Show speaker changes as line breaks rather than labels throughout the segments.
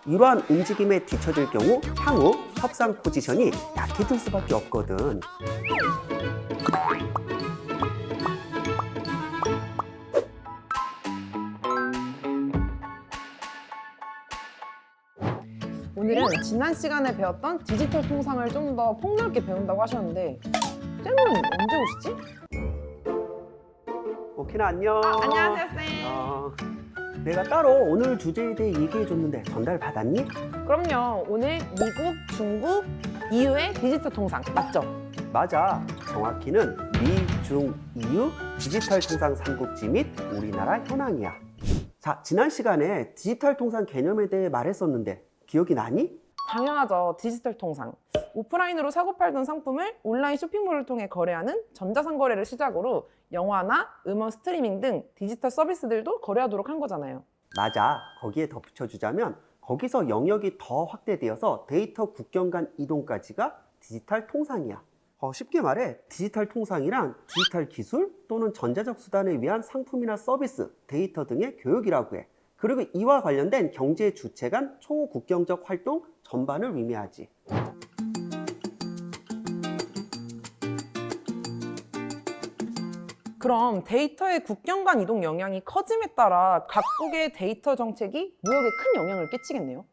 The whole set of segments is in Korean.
이러한 움직임에 뒤처질 경우 향후 협상 포지션이 약해질 수밖에 없거든.
오늘은 지난 시간에 배웠던 디지털 통상을 좀 더 폭넓게 배운다고 하셨는데 쌤은 언제 오시지?
오키나 안녕.
안녕하세요 쌤.
내가 따로 오늘 주제에 대해 얘기해줬는데 전달 받았니?
그럼요. 오늘 미국, 중국, EU의 디지털 통상 맞죠?
맞아. 정확히는 미, 중, EU 디지털 통상 삼국지 및 우리나라 현황이야. 자, 지난 시간에 디지털 통상 개념에 대해 말했었는데 기억이 나니?
당연하죠. 디지털 통상. 오프라인으로 사고 팔던 상품을 온라인 쇼핑몰을 통해 거래하는 전자상거래를 시작으로 영화나 음원 스트리밍 등 디지털 서비스들도 거래하도록 한 거잖아요.
맞아. 거기에 덧붙여주자면 거기서 영역이 더 확대되어서 데이터 국경 간 이동까지가 디지털 통상이야. 쉽게 말해 디지털 통상이란 디지털 기술 또는 전자적 수단을 위한 상품이나 서비스, 데이터 등의 교육이라고 해. 그리고 이와 관련된 경제 주체 간 초국경적 활동 전반을 의미하지.
그럼 데이터의 국경 간 이동 영향이 커짐에 따라 각국의 데이터 정책이 무역에 큰 영향을 끼치겠네요.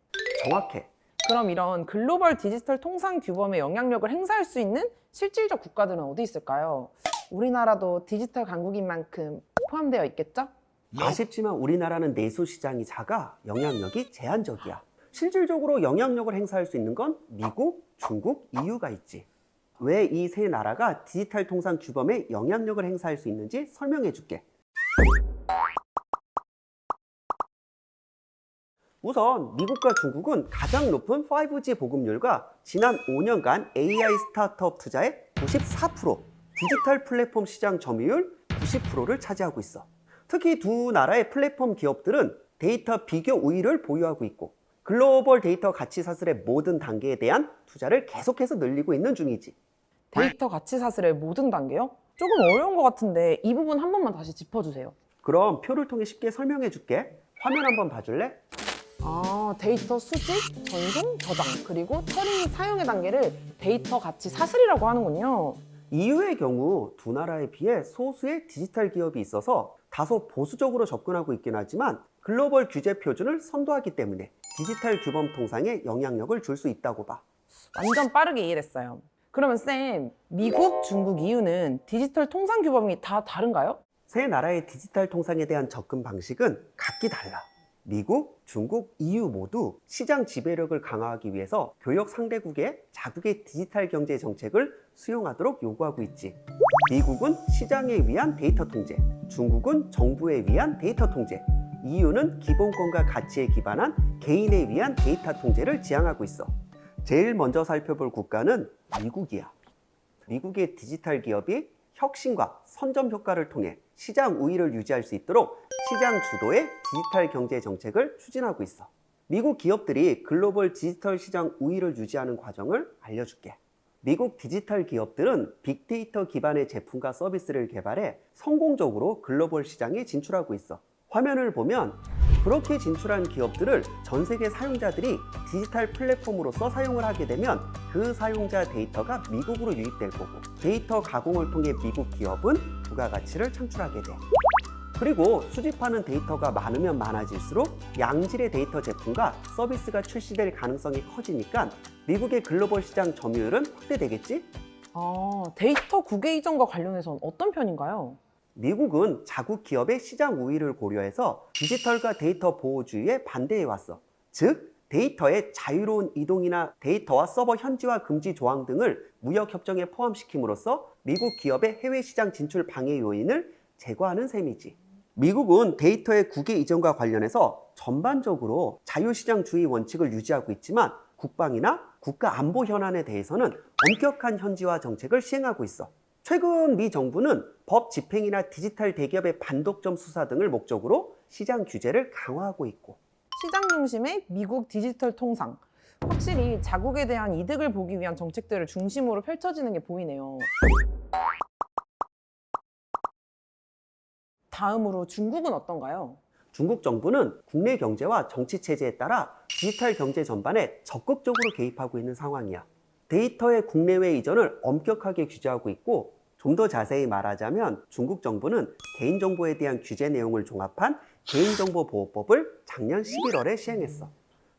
정확해.
그럼 이런 글로벌 디지털 통상 규범의 영향력을 행사할 수 있는 실질적 국가들은 어디 있을까요? 우리나라도 디지털 강국인 만큼 포함되어 있겠죠?
아쉽지만 우리나라는 내수 시장이 작아 영향력이 제한적이야. 실질적으로 영향력을 행사할 수 있는 건 미국, 중국, EU가 있지. 왜 이 세 나라가 디지털 통상 규범에 영향력을 행사할 수 있는지 설명해 줄게. 우선 미국과 중국은 가장 높은 5G 보급률과 지난 5년간 AI 스타트업 투자의 94%, 디지털 플랫폼 시장 점유율 90%를 차지하고 있어. 특히 두 나라의 플랫폼 기업들은 데이터 비교 우위를 보유하고 있고 글로벌 데이터 가치 사슬의 모든 단계에 대한 투자를 계속해서 늘리고 있는 중이지.
데이터 가치 사슬의 모든 단계요? 조금 어려운 것 같은데 이 부분 한 번만 다시 짚어주세요.
그럼 표를 통해 쉽게 설명해 줄게. 화면 한번 봐줄래?
데이터 수집, 전송, 저장, 그리고 처리 사용의 단계를 데이터 가치 사슬이라고 하는군요.
EU의 경우 두 나라에 비해 소수의 디지털 기업이 있어서 다소 보수적으로 접근하고 있긴 하지만 글로벌 규제 표준을 선도하기 때문에 디지털 규범 통상에 영향력을 줄 수 있다고 봐.
완전 빠르게 이해됐어요. 그러면 쌤, 미국, 중국, EU는 디지털 통상 규범이 다 다른가요?
세 나라의 디지털 통상에 대한 접근 방식은 각기 달라. 미국, 중국, EU 모두 시장 지배력을 강화하기 위해서 교역 상대국의 자국의 디지털 경제 정책을 수용하도록 요구하고 있지. 미국은 시장에 위한 데이터 통제, 중국은 정부에 위한 데이터 통제, EU는 기본권과 가치에 기반한 개인에 위한 데이터 통제를 지향하고 있어. 제일 먼저 살펴볼 국가는 미국이야. 미국의 디지털 기업이 혁신과 선점 효과를 통해 시장 우위를 유지할 수 있도록 시장 주도의 디지털 경제 정책을 추진하고 있어. 미국 기업들이 글로벌 디지털 시장 우위를 유지하는 과정을 알려줄게. 미국 디지털 기업들은 빅데이터 기반의 제품과 서비스를 개발해 성공적으로 글로벌 시장에 진출하고 있어. 화면을 보면 그렇게 진출한 기업들을 전 세계 사용자들이 디지털 플랫폼으로서 사용을 하게 되면 그 사용자 데이터가 미국으로 유입될 거고 데이터 가공을 통해 미국 기업은 부가가치를 창출하게 돼. 그리고 수집하는 데이터가 많으면 많아질수록 양질의 데이터 제품과 서비스가 출시될 가능성이 커지니까 미국의 글로벌 시장 점유율은 확대되겠지?
데이터 국외 이전과 관련해서는 어떤 편인가요?
미국은 자국 기업의 시장 우위를 고려해서 디지털과 데이터 보호주의에 반대해 왔어. 즉, 데이터의 자유로운 이동이나 데이터와 서버 현지화 금지 조항 등을 무역협정에 포함시킴으로써 미국 기업의 해외 시장 진출 방해 요인을 제거하는 셈이지. 미국은 데이터의 국외 이전과 관련해서 전반적으로 자유시장주의 원칙을 유지하고 있지만 국방이나 국가 안보 현안에 대해서는 엄격한 현지화 정책을 시행하고 있어. 최근 미 정부는 법 집행이나 디지털 대기업의 반독점 수사 등을 목적으로 시장 규제를 강화하고 있고.
시장 중심의 미국 디지털 통상. 확실히 자국에 대한 이득을 보기 위한 정책들을 중심으로 펼쳐지는 게 보이네요. 다음으로 중국은 어떤가요?
중국 정부는 국내 경제와 정치 체제에 따라 디지털 경제 전반에 적극적으로 개입하고 있는 상황이야. 데이터의 국내외 이전을 엄격하게 규제하고 있고, 좀 더 자세히 말하자면 중국 정부는 개인정보에 대한 규제 내용을 종합한 개인정보보호법을 작년 11월에 시행했어.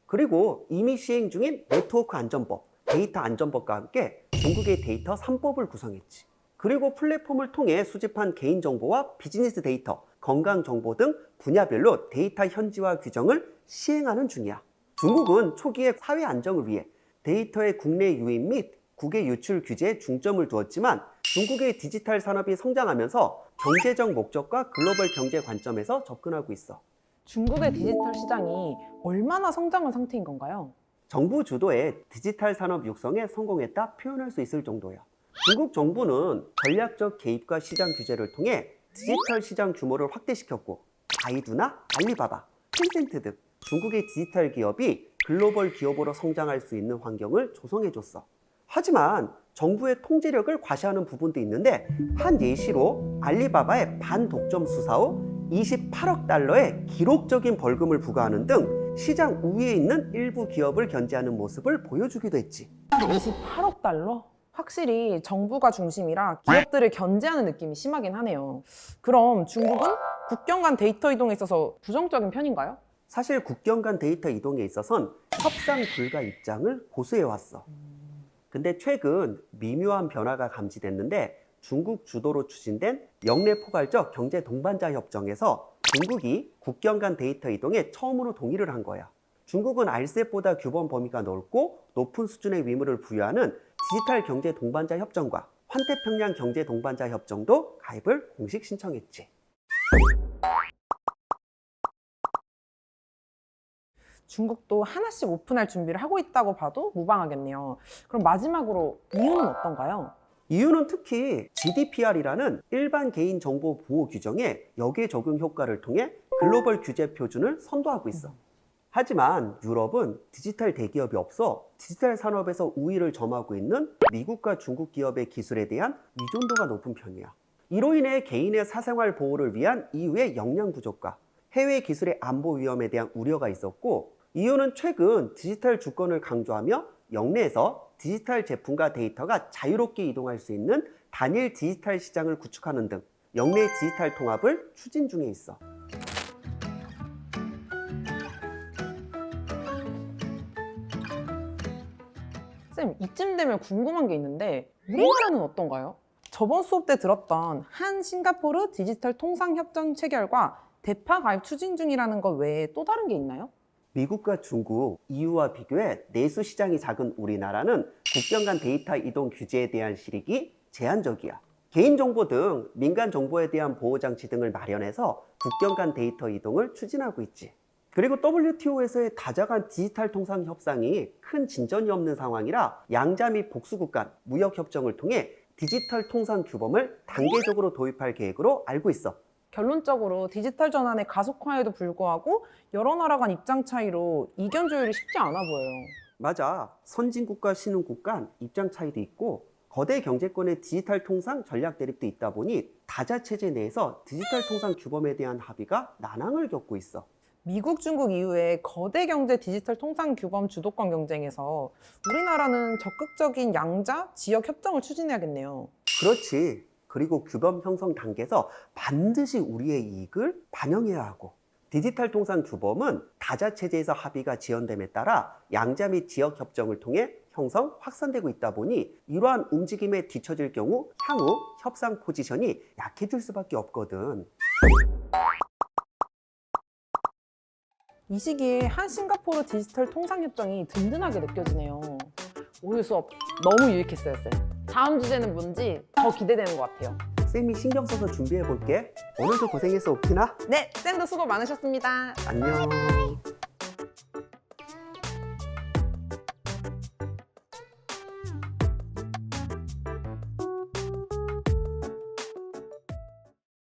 그리고 이미 시행 중인 네트워크 안전법, 데이터 안전법과 함께 중국의 데이터 3법을 구성했지. 그리고 플랫폼을 통해 수집한 개인정보와 비즈니스 데이터, 건강정보 등 분야별로 데이터 현지화 규정을 시행하는 중이야. 중국은 초기에 사회 안정을 위해 데이터의 국내 유입 및 국외 유출 규제에 중점을 두었지만, 중국의 디지털 산업이 성장하면서 경제적 목적과 글로벌 경제 관점에서 접근하고 있어.
중국의 디지털 시장이 얼마나 성장한 상태인 건가요?
정부 주도의 디지털 산업 육성에 성공했다 표현할 수 있을 정도야. 중국 정부는 전략적 개입과 시장 규제를 통해 디지털 시장 규모를 확대시켰고, 바이두나 알리바바, 텐센트 등 중국의 디지털 기업이 글로벌 기업으로 성장할 수 있는 환경을 조성해줬어. 하지만 정부의 통제력을 과시하는 부분도 있는데, 한 예시로 알리바바의 반독점 수사 후 28억 달러의 기록적인 벌금을 부과하는 등 시장 우위에 있는 일부 기업을 견제하는 모습을 보여주기도 했지.
28억 달러? 확실히 정부가 중심이라 기업들을 견제하는 느낌이 심하긴 하네요. 그럼 중국은 국경 간 데이터 이동에 있어서 부정적인 편인가요?
사실 국경 간 데이터 이동에 있어선 협상 불가 입장을 고수해왔어. 근데 최근 미묘한 변화가 감지됐는데, 중국 주도로 추진된 영내 포괄적 경제 동반자 협정에서 중국이 국경 간 데이터 이동에 처음으로 동의를 한 거야. 중국은 RCEP보다 규범 범위가 넓고 높은 수준의 의무를 부여하는 디지털 경제 동반자 협정과 환태평양 경제 동반자 협정도 가입을 공식 신청했지.
중국도 하나씩 오픈할 준비를 하고 있다고 봐도 무방하겠네요. 그럼 마지막으로 이유는 어떤가요?
이유는 특히 GDPR이라는 일반 개인 정보 보호 규정의 역외 적용 효과를 통해 글로벌 규제 표준을 선도하고 있어. 하지만 유럽은 디지털 대기업이 없어 디지털 산업에서 우위를 점하고 있는 미국과 중국 기업의 기술에 대한 의존도가 높은 편이야. 이로 인해 개인의 사생활 보호를 위한 EU의 역량 부족과 해외 기술의 안보 위험에 대한 우려가 있었고, EU는 최근 디지털 주권을 강조하며 역내에서 디지털 제품과 데이터가 자유롭게 이동할 수 있는 단일 디지털 시장을 구축하는 등 역내 디지털 통합을 추진 중에 있어.
쌤, 이쯤 되면 궁금한 게 있는데 우리나라는 어떤가요? 저번 수업 때 들었던 한 싱가포르 디지털 통상 협정 체결과 대파 가입 추진 중이라는 것 외에 또 다른 게 있나요?
미국과 중국, EU와 비교해 내수 시장이 작은 우리나라는 국경 간 데이터 이동 규제에 대한 실익이 제한적이야. 개인정보 등 민간 정보에 대한 보호장치 등을 마련해서 국경 간 데이터 이동을 추진하고 있지. 그리고 WTO에서의 다자간 디지털 통상 협상이 큰 진전이 없는 상황이라 양자 및 복수국 간 무역협정을 통해 디지털 통상 규범을 단계적으로 도입할 계획으로 알고 있어.
결론적으로 디지털 전환의 가속화에도 불구하고 여러 나라 간 입장 차이로 이견 조율이 쉽지 않아 보여요.
맞아. 선진국과 신흥국 간 입장 차이도 있고, 거대 경제권의 디지털 통상 전략 대립도 있다 보니 다자 체제 내에서 디지털 통상 규범에 대한 합의가 난항을 겪고 있어.
미국, 중국 이후에 거대 경제 디지털 통상 규범 주도권 경쟁에서 우리나라는 적극적인 양자 지역 협정을 추진해야겠네요.
그렇지. 그리고 규범 형성 단계에서 반드시 우리의 이익을 반영해야 하고, 디지털 통상 규범은 다자 체제에서 합의가 지연됨에 따라 양자 및 지역 협정을 통해 형성, 확산되고 있다 보니 이러한 움직임에 뒤처질 경우 향후 협상 포지션이 약해질 수밖에 없거든.
이 시기에 한 싱가포르 디지털 통상 협정이 든든하게 느껴지네요. 오늘 수업 너무 유익했어요, 쌤. 다음 주제는 뭔지 더 기대되는 것 같아요.
쌤이 신경 써서 준비해 볼게. 오늘도 고생했어, 오키나.
네, 쌤도 수고 많으셨습니다.
안녕.